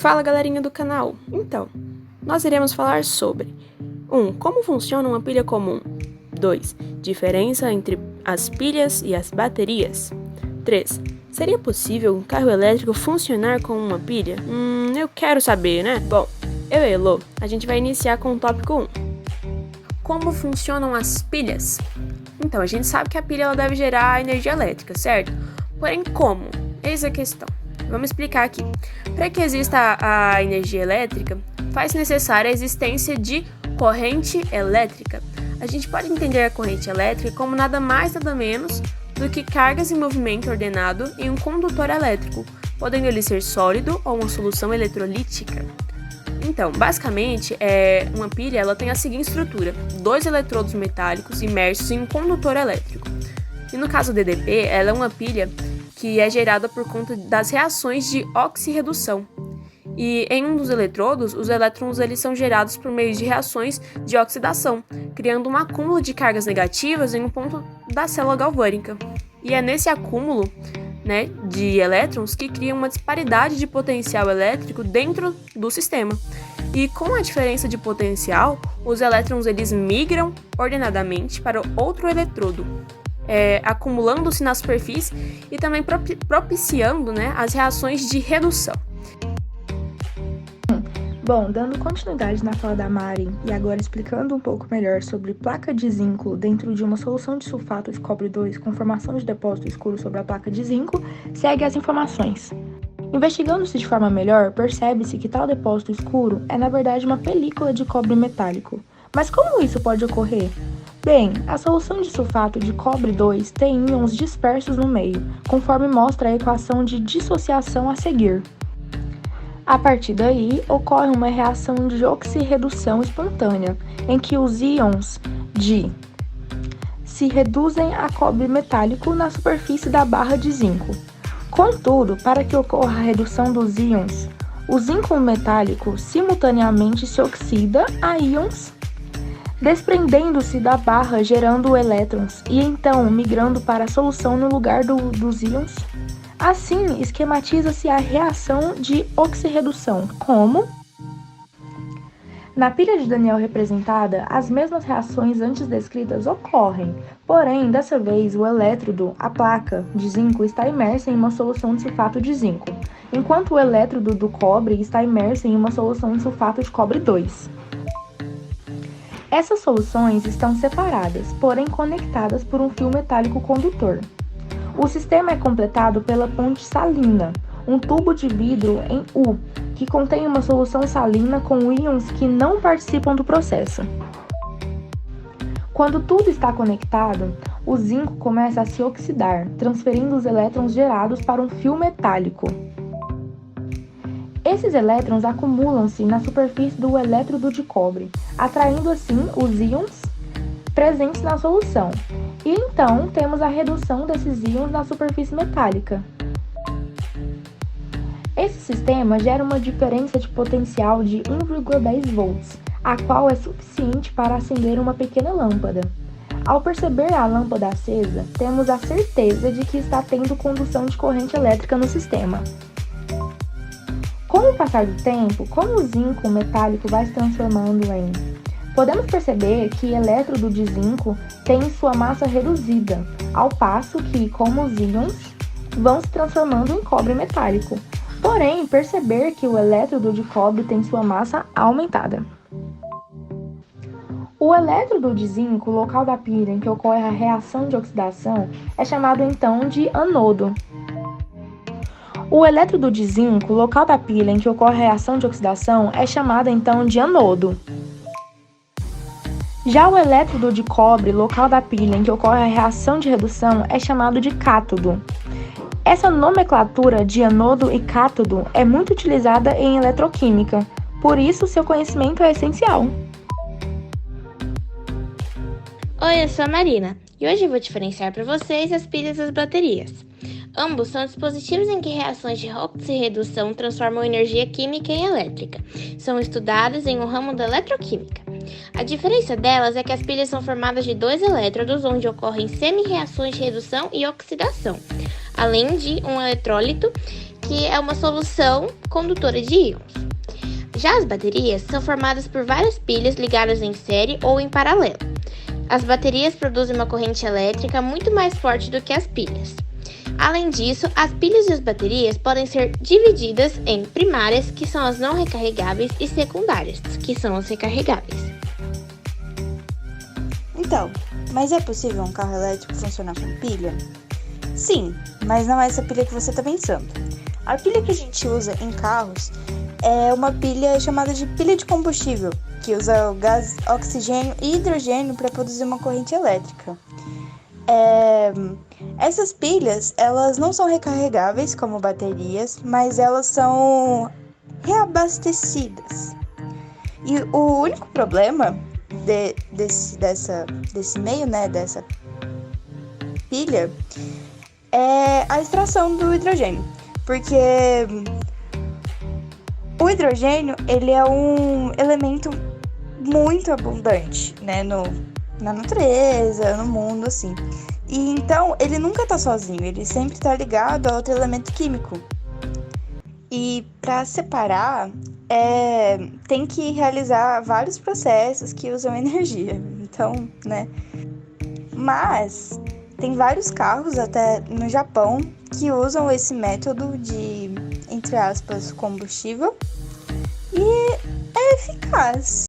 Fala, galerinha do canal! Então, nós iremos falar sobre 1. Como funciona uma pilha comum. 2. Diferença entre as pilhas e as baterias. 3. Seria possível um carro elétrico funcionar com uma pilha? Eu quero saber, né? Bom, eu e Elo, a gente vai iniciar com o tópico 1. Como funcionam as pilhas? Então, a gente sabe que a pilha ela deve gerar energia elétrica, certo? Porém, como? Eis a questão. Vamos explicar aqui. Para que exista a energia elétrica, faz necessária a existência de corrente elétrica. A gente pode entender a corrente elétrica como nada mais nada menos do que cargas em movimento ordenado em um condutor elétrico, podendo ele ser sólido ou uma solução eletrolítica. Então, basicamente, uma pilha ela tem a seguinte estrutura: 2 eletrodos metálicos imersos em um condutor elétrico. E no caso do DDP, ela é uma pilha que é gerada por conta das reações de oxirredução. E em um dos eletrodos, os elétrons eles são gerados por meio de reações de oxidação, criando um acúmulo de cargas negativas em um ponto da célula galvânica. E é nesse acúmulo, de elétrons que cria uma disparidade de potencial elétrico dentro do sistema. E com a diferença de potencial, os elétrons eles migram ordenadamente para outro eletrodo, acumulando-se na superfície e também propiciando as reações de redução. Bom, dando continuidade na fala da Mari e agora explicando um pouco melhor sobre placa de zinco dentro de uma solução de sulfato de cobre 2 com formação de depósito escuro sobre a placa de zinco, segue as informações. Investigando-se de forma melhor, percebe-se que tal depósito escuro é na verdade uma película de cobre metálico. Mas como isso pode ocorrer? Bem, a solução de sulfato de cobre 2 tem íons dispersos no meio, conforme mostra a equação de dissociação a seguir. A partir daí, ocorre uma reação de oxirredução espontânea, em que os íons se reduzem a cobre metálico na superfície da barra de zinco. Contudo, para que ocorra a redução dos íons, o zinco metálico simultaneamente se oxida a íons, desprendendo-se da barra, gerando elétrons e então migrando para a solução no lugar dos íons. Assim, esquematiza-se a reação de oxirredução, como na pilha de Daniel representada, as mesmas reações antes descritas ocorrem, porém, dessa vez, o elétrodo, a placa de zinco, está imersa em uma solução de sulfato de zinco, enquanto o elétrodo do cobre está imerso em uma solução de sulfato de cobre 2. Essas soluções estão separadas, porém conectadas por um fio metálico condutor. O sistema é completado pela ponte salina, um tubo de vidro em U, que contém uma solução salina com íons que não participam do processo. Quando tudo está conectado, o zinco começa a se oxidar, transferindo os elétrons gerados para um fio metálico. Esses elétrons acumulam-se na superfície do elétrodo de cobre, atraindo assim os íons presentes na solução. E então temos a redução desses íons na superfície metálica. Esse sistema gera uma diferença de potencial de 1,10 volts, a qual é suficiente para acender uma pequena lâmpada. Ao perceber a lâmpada acesa, temos a certeza de que está tendo condução de corrente elétrica no sistema. Com o passar do tempo, como o zinco metálico vai se transformando podemos perceber que o elétrodo de zinco tem sua massa reduzida, ao passo que, como os íons, vão se transformando em cobre metálico. Porém, perceber que o elétrodo de cobre tem sua massa aumentada. O elétrodo de zinco, local da pilha em que ocorre a reação de oxidação, é chamado então de anodo. O elétrodo de zinco, local da pilha em que ocorre a reação de oxidação, é chamado então de anodo. Já o elétrodo de cobre, local da pilha em que ocorre a reação de redução, é chamado de cátodo. Essa nomenclatura de anodo e cátodo é muito utilizada em eletroquímica, por isso seu conhecimento é essencial. Oi, eu sou a Marina e hoje eu vou diferenciar para vocês as pilhas e as baterias. Ambos são dispositivos em que reações de oxirredução transformam energia química em elétrica. São estudados em um ramo da eletroquímica. A diferença delas é que as pilhas são formadas de 2 elétrodos, onde ocorrem semi-reações de redução e oxidação, além de um eletrólito, que que é uma solução condutora de íons. Já as baterias são formadas por várias pilhas ligadas em série ou em paralelo. As baterias produzem uma corrente elétrica muito mais forte do que as pilhas. Além disso, as pilhas e as baterias podem ser divididas em primárias, que são as não recarregáveis, e secundárias, que são as recarregáveis. Então, mas é possível um carro elétrico funcionar com pilha? Sim, mas não é essa pilha que você está pensando. A pilha que a gente usa em carros é uma pilha chamada de pilha de combustível, que usa o gás oxigênio e hidrogênio para produzir uma corrente elétrica. Essas pilhas, elas não são recarregáveis como baterias, mas elas são reabastecidas. E o único problema desse meio, né, dessa pilha, é a extração do hidrogênio, porque o hidrogênio, ele é um elemento muito abundante, né, na natureza, no mundo, assim. E então, ele nunca tá sozinho, ele sempre tá ligado a outro elemento químico. E para separar, tem que realizar vários processos que usam energia. Então, né? Mas tem vários carros, até no Japão, que usam esse método de, entre aspas, combustível. E é eficaz.